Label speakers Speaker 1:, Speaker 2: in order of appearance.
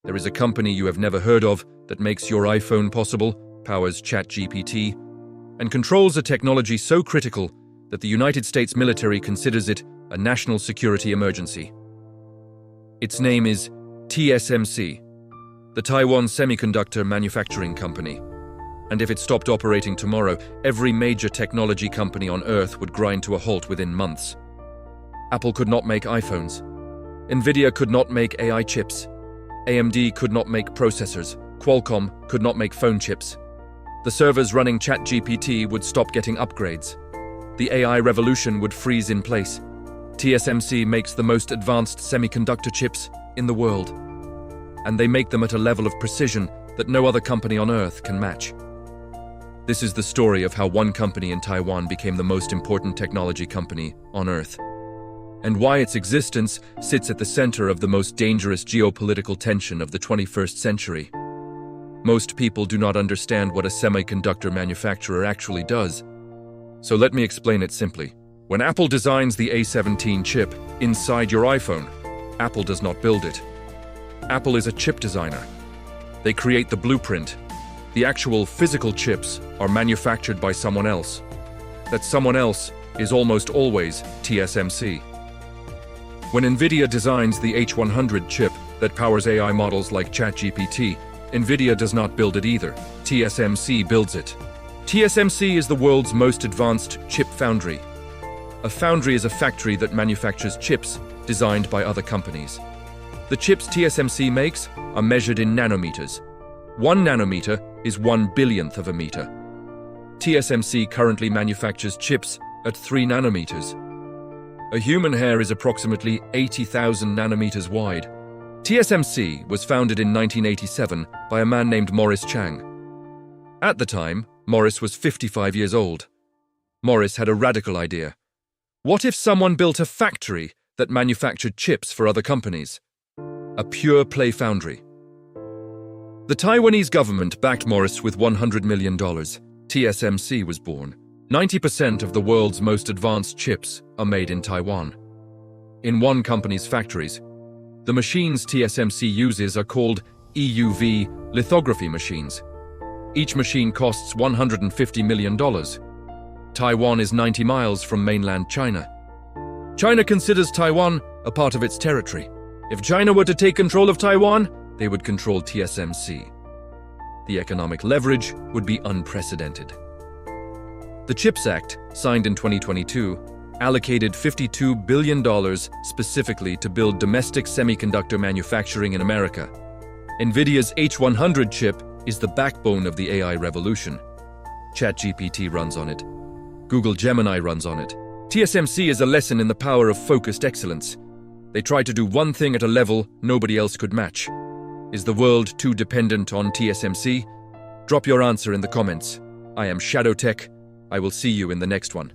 Speaker 1: There is a company you have never heard of that makes your iPhone possible, powers ChatGPT, and controls a technology so critical that the United States military considers it a national security emergency. Its name is TSMC, the Taiwan Semiconductor Manufacturing Company. And if it stopped operating tomorrow, every major technology company on Earth would grind to a halt within months. Apple could not make iPhones. Nvidia could not make AI chips. AMD could not make processors. Qualcomm could not make phone chips. The servers running ChatGPT would stop getting upgrades. The AI revolution would freeze in place. TSMC makes the most advanced semiconductor chips in the world. And they make them at a level of precision that no other company on Earth can match. This is the story of how one company in Taiwan became the most important technology company on Earth, and why its existence sits at the center of the most dangerous geopolitical tension of the 21st century. Most people do not understand what a semiconductor manufacturer actually does. So let me explain it simply. When Apple designs the A17 chip inside your iPhone, Apple does not build it. Apple is a chip designer. They create the blueprint. The actual physical chips are manufactured by someone else. That someone else is almost always TSMC. When Nvidia designs the H100 chip that powers AI models like ChatGPT, Nvidia does not build it either. TSMC builds it. TSMC is the world's most advanced chip foundry. A foundry is a factory that manufactures chips designed by other companies. The chips TSMC makes are measured in nanometers. 1 nanometer is 1/1000th of a meter. TSMC currently manufactures chips at 3 nanometers. A human hair is approximately 80,000 nanometers wide. TSMC was founded in 1987 by a man named Morris Chang. At the time, Morris was 55 years old. Morris had a radical idea. What if someone built a factory that manufactured chips for other companies? A pure play foundry. The Taiwanese government backed Morris with $100 million. TSMC was born. 90% of the world's most advanced chips are made in Taiwan. In one company's factories, the machines TSMC uses are called EUV lithography machines. Each machine costs $150 million. Taiwan is 90 miles from mainland China. China considers Taiwan a part of its territory. If China were to take control of Taiwan, they would control TSMC. The economic leverage would be unprecedented. The CHIPS Act, signed in 2022, allocated $52 billion specifically to build domestic semiconductor manufacturing in America. Nvidia's H100 chip is the backbone of the AI revolution. ChatGPT runs on it. Google Gemini runs on it. TSMC is a lesson in the power of focused excellence. They try to do one thing at a level nobody else could match. Is the world too dependent on TSMC? Drop your answer in the comments. I am Shadow Tech. I will see you in the next one.